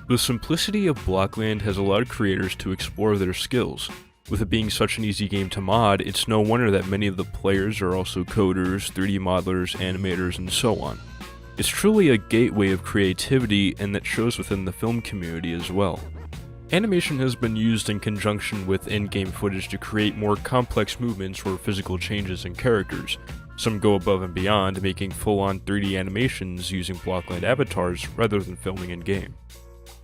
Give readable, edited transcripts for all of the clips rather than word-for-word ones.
The simplicity of Blockland has allowed creators to explore their skills. With it being such an easy game to mod, it's no wonder that many of the players are also coders, 3D modelers, animators, and so on. It's truly a gateway of creativity, and that shows within the film community as well. Animation has been used in conjunction with in-game footage to create more complex movements or physical changes in characters. Some go above and beyond, making full-on 3D animations using Blockland avatars rather than filming in-game.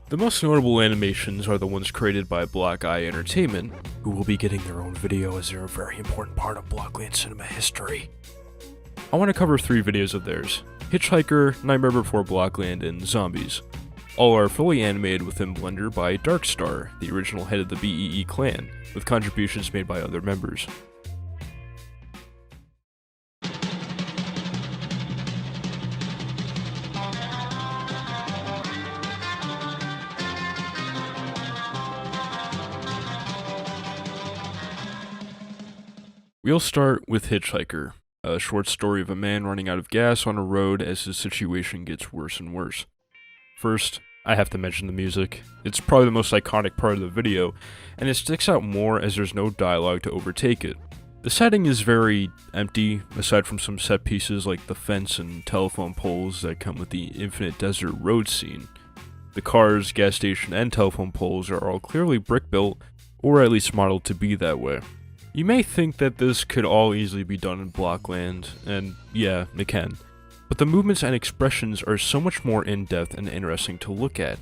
The most notable animations are the ones created by Black Eye Entertainment, who will be getting their own video as they're a very important part of Blockland cinema history. I want to cover 3 videos of theirs: Hitchhiker, Nightmare Before Blockland, and Zombies. All are fully animated within Blender by Darkstar, the original head of the BEE clan, with contributions made by other members. We'll start with Hitchhiker, a short story of a man running out of gas on a road as his situation gets worse and worse. First, I have to mention the music. It's probably the most iconic part of the video, and it sticks out more as there's no dialogue to overtake it. The setting is very empty, aside from some set pieces like the fence and telephone poles that come with the infinite desert road scene. The cars, gas station, and telephone poles are all clearly brick-built, or at least modeled to be that way. You may think that this could all easily be done in Blockland, and yeah, it can. But the movements and expressions are so much more in-depth and interesting to look at.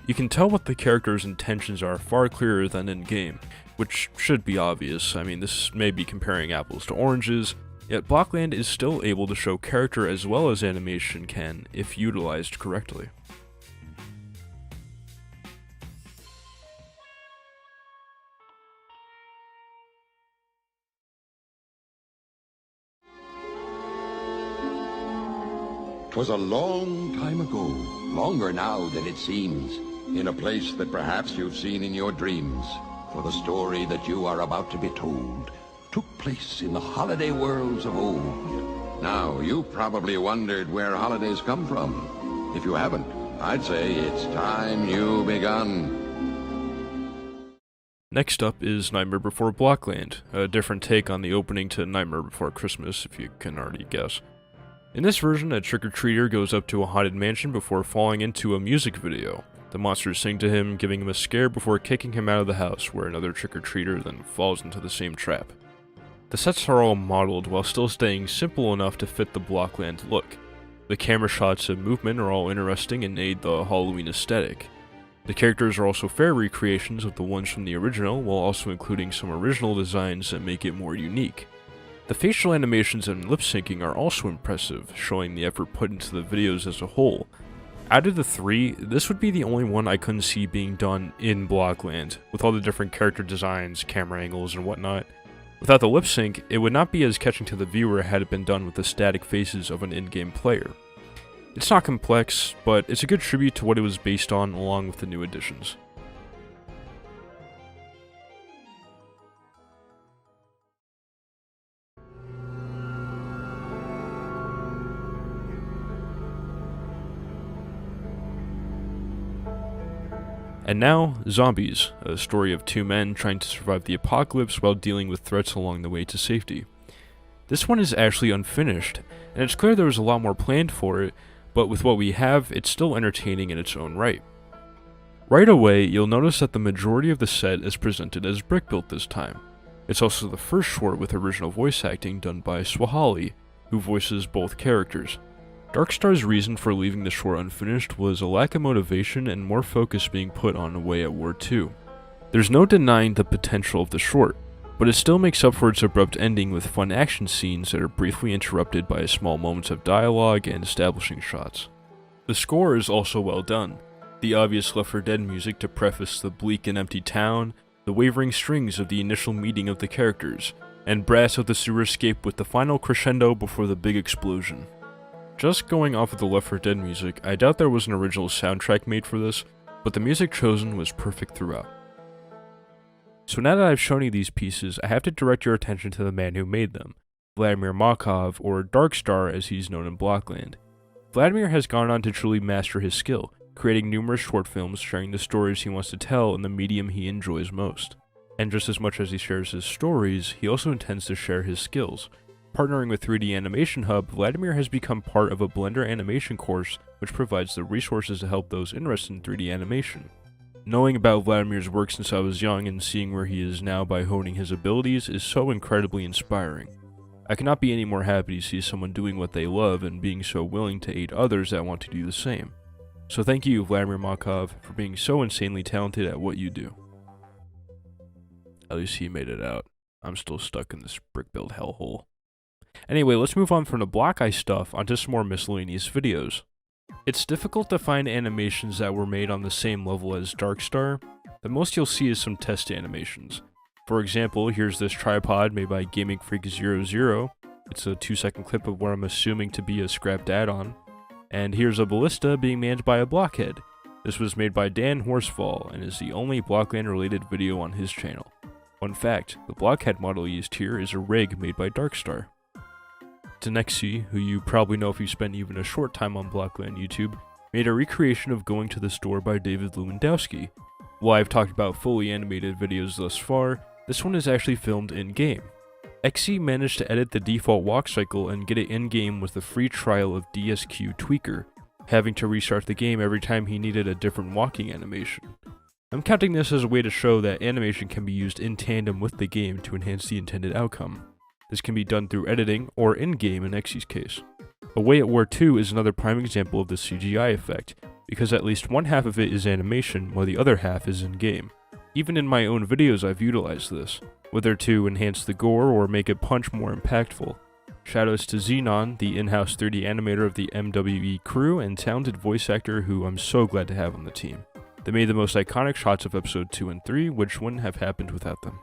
You can tell what the character's intentions are far clearer than in-game, which should be obvious. I mean, this may be comparing apples to oranges, yet Blockland is still able to show character as well as animation can, if utilized correctly. "'Twas a long time ago, longer now than it seems, in a place that perhaps you've seen in your dreams. For the story that you are about to be told took place in the holiday worlds of old. Now, you probably wondered where holidays come from. If you haven't, I'd say it's time you begun." Next up is Nightmare Before Blockland, a different take on the opening to Nightmare Before Christmas, if you can already guess. In this version, a trick-or-treater goes up to a haunted mansion before falling into a music video. The monsters sing to him, giving him a scare before kicking him out of the house, where another trick-or-treater then falls into the same trap. The sets are all modeled while still staying simple enough to fit the Blockland look. The camera shots and movement are all interesting and aid the Halloween aesthetic. The characters are also fair recreations of the ones from the original, while also including some original designs that make it more unique. The facial animations and lip syncing are also impressive, showing the effort put into the videos as a whole. Out of the 3, this would be the only one I couldn't see being done in Blockland, with all the different character designs, camera angles, and whatnot. Without the lip sync, it would not be as catching to the viewer had it been done with the static faces of an in-game player. It's not complex, but it's a good tribute to what it was based on along with the new additions. And now, Zombies, a story of 2 men trying to survive the apocalypse while dealing with threats along the way to safety. This one is actually unfinished, and it's clear there was a lot more planned for it, but with what we have, it's still entertaining in its own right. Right away, you'll notice that the majority of the set is presented as brick-built this time. It's also the first short with original voice acting done by Swahali, who voices both characters. Darkstar's reason for leaving the short unfinished was a lack of motivation and more focus being put on Away at War 2. There's no denying the potential of the short, but it still makes up for its abrupt ending with fun action scenes that are briefly interrupted by small moments of dialogue and establishing shots. The score is also well done. The obvious Left 4 Dead music to preface the bleak and empty town, the wavering strings of the initial meeting of the characters, and brass of the sewer escape with the final crescendo before the big explosion. Just going off of the Left 4 Dead music, I doubt there was an original soundtrack made for this, but the music chosen was perfect throughout. So now that I've shown you these pieces, I have to direct your attention to the man who made them, Vladimir Makov, or Darkstar as he's known in Blockland. Vladimir has gone on to truly master his skill, creating numerous short films sharing the stories he wants to tell in the medium he enjoys most. And just as much as he shares his stories, he also intends to share his skills. Partnering with 3D Animation Hub, Vladimir has become part of a Blender animation course which provides the resources to help those interested in 3D animation. Knowing about Vladimir's work since I was young and seeing where he is now by honing his abilities is so incredibly inspiring. I cannot be any more happy to see someone doing what they love and being so willing to aid others that want to do the same. So thank you, Vladimir Makov, for being so insanely talented at what you do. At least he made it out. I'm still stuck in this brick-built hellhole. Anyway, let's move on from the Black Eye stuff onto some more miscellaneous videos. It's difficult to find animations that were made on the same level as Darkstar. The most you'll see is some test animations. For example, here's this tripod made by Gaming Freak 00. It's a 2-second clip of what I'm assuming to be a scrapped add-on. And here's a ballista being manned by a blockhead. This was made by Dan Horsfall and is the only Blockland related video on his channel. Fun fact, the blockhead model used here is a rig made by Darkstar. Denexi, who you probably know if you spent even a short time on Blockland YouTube, made a recreation of Going to the Store by David Lewandowski. While I've talked about fully animated videos thus far, this one is actually filmed in-game. Xe managed to edit the default walk cycle and get it in-game with a free trial of DSQ Tweaker, having to restart the game every time he needed a different walking animation. I'm counting this as a way to show that animation can be used in tandem with the game to enhance the intended outcome. This can be done through editing or in-game in Xe's case. Away at War 2 is another prime example of the CGI effect, because at least one half of it is animation while the other half is in-game. Even in my own videos I've utilized this, whether to enhance the gore or make a punch more impactful. Shoutouts to Xenon, the in-house 3D animator of the MWE crew and talented voice actor who I'm so glad to have on the team. They made the most iconic shots of episode 2 and 3, which wouldn't have happened without them.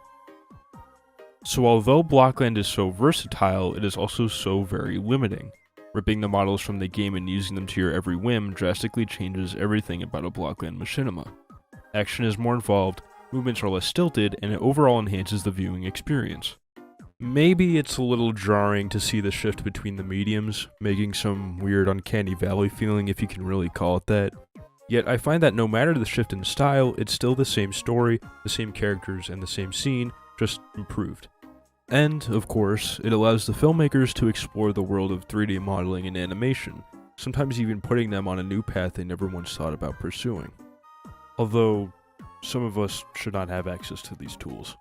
So although Blockland is so versatile, it is also so very limiting. Ripping the models from the game and using them to your every whim drastically changes everything about a Blockland machinima. Action is more involved, movements are less stilted, and it overall enhances the viewing experience. Maybe it's a little jarring to see the shift between the mediums, making some weird uncanny valley feeling if you can really call it that. Yet I find that no matter the shift in style, it's still the same story, the same characters, and the same scene, just improved. And, of course, it allows the filmmakers to explore the world of 3D modeling and animation, sometimes even putting them on a new path they never once thought about pursuing. Although, some of us should not have access to these tools.